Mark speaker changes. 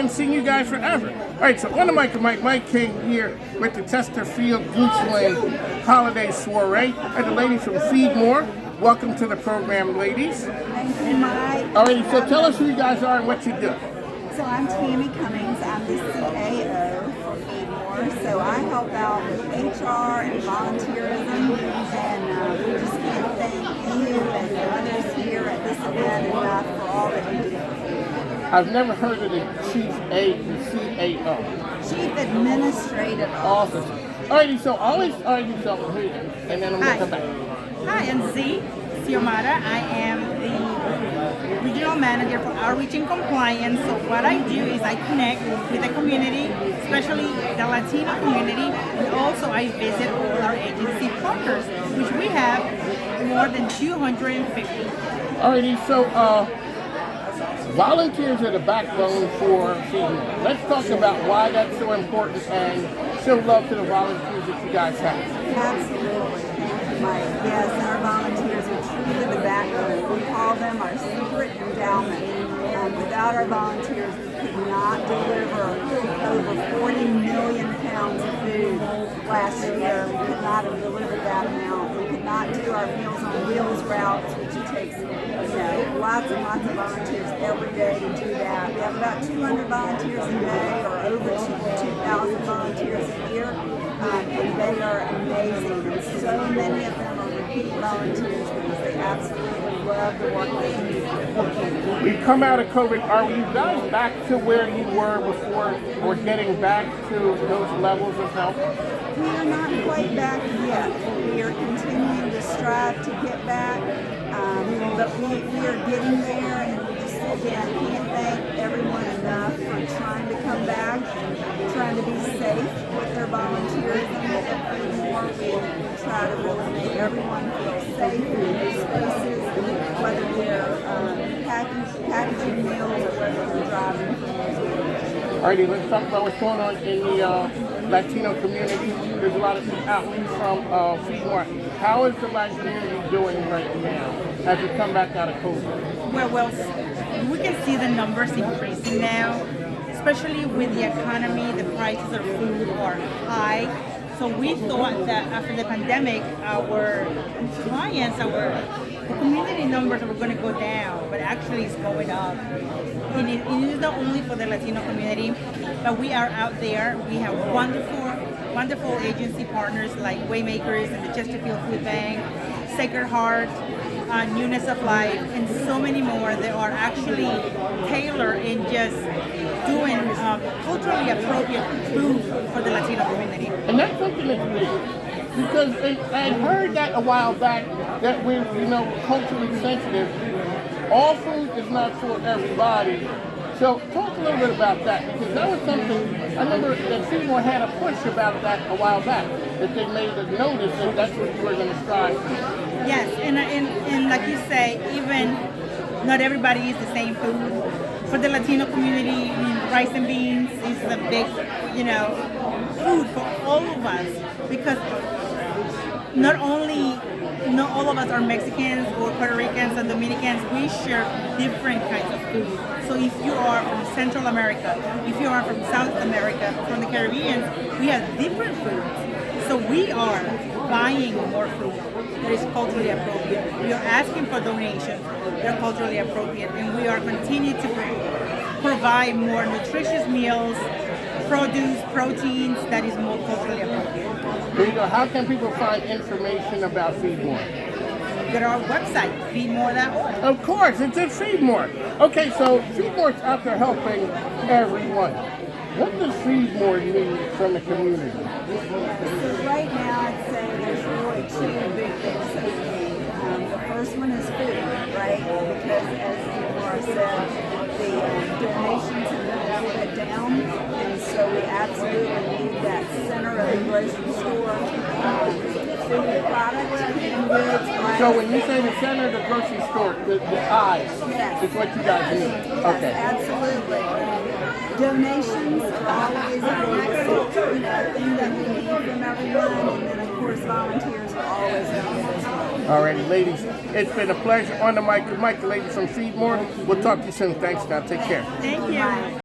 Speaker 1: haven't seen you guys forever. All right, so one of Mike King here with the Chesterfield Goochland Holiday Soiree. And the ladies from Feedmore. Welcome to the program, ladies.
Speaker 2: Thank you, Mike.
Speaker 1: All right, so tell us who you guys are and what you do.
Speaker 2: So I'm Tammy Cummings. I'm the CAO for Feedmore. So I help out with HR and volunteerism, and we just can't thank you and the others here at this event enough for all that you do.
Speaker 1: I've never heard of the CAO.
Speaker 2: Chief Administrative
Speaker 1: Awesome. All righty, so always argue something here, and then I'm going to come back.
Speaker 3: Hi, I'm Z Xiomara. I am the regional manager for outreach and compliance. So what I do is I connect with the community, especially the Latino community, and also I visit all our agency partners, which we have more than 250.
Speaker 1: Alrighty, so volunteers are the backbone for Feedmore. Let's talk about why that's so important and show love to the volunteers that you guys have.
Speaker 2: Absolutely. Mike. Yes, our volunteers are truly the backbone. We call them our secret endowment. Without our volunteers, we could not deliver over 40 million pounds of food last year. We could not have delivered that amount. We could not do our Meals on Wheels routes, which it takes lots and lots of volunteers every day to do that. We have about 200 volunteers a day, or over 2,000 volunteers a year. And they are amazing. And so many of them are repeat volunteers because they absolutely love the work they do.
Speaker 1: We've come out of COVID. Are you guys back to where you were before, or getting back to those levels of help?
Speaker 2: We are not quite back yet. We are continuing to strive to get back, but we are getting there, and we just, again, can't thank everyone enough for trying to come back, trying to be safe with their volunteerism at Feedmore. We try to really make everyone feel safe in these spaces, whether they're packaging meals or whether they're driving from those areas.
Speaker 1: Alrighty, let's talk about what's going on in the Latino community. There's a lot of outreach from Feedmore. How is the Latino community doing right now as we come back out of COVID?
Speaker 3: Well, we can see the numbers increasing now, especially with the economy. The prices of food are high. So we thought that after the pandemic, our clients, the community numbers were going to go down, but actually it's going up. And it is not only for the Latino community, but we are out there. We have wonderful agency partners like Waymakers and the Chesterfield Food Bank, Sacred Heart, Newness of Life, and so many more that are actually tailored in just doing culturally appropriate food for the Latino community.
Speaker 1: And that's something that's big, because I heard that a while back that we're culturally sensitive. All food is not for everybody. So talk a little bit about that, because that was something, I remember that Feedmore had a push about that a while back, that they made a notice that that's what you were going to strive for.
Speaker 3: Yes, and like you say, even not everybody eats the same food. For the Latino community, rice and beans is a big, food for all of us, because not all of us are Mexicans or Puerto Ricans and Dominicans. We share different kinds of food. So if you are from Central America, if you are from South America, from the Caribbean, we have different foods. So we are buying more food that is culturally appropriate. We are asking for donations that are culturally appropriate, and we are continuing to provide more nutritious meals, produce, proteins that is more culturally appropriate.
Speaker 1: There you go. How can people find information about Feedmore?
Speaker 3: Go to our website, feedmore.org.
Speaker 1: Of course, it's at Feedmore. Okay, so Feedmore's out there helping everyone. What does Feedmore need from the community?
Speaker 2: So right now, I'd say there's really two big things that we need. The first one is food, right? Because as Laura said, the donations have been a little bit down, and so we absolutely need that center of the grocery store. Food products, canned goods.
Speaker 1: So when you say the center of the grocery store, the eyes,
Speaker 2: Yes.
Speaker 1: is what you guys need.
Speaker 2: Yes,
Speaker 1: Okay.
Speaker 2: absolutely. Donations are always a big thing that we need from everyone, and then of course volunteers are always needed as well.
Speaker 1: Alrighty, ladies, it's been a pleasure. On the mic, the ladies from Feedmore. We'll talk to you soon. Thanks now. Take care.
Speaker 3: Thank you.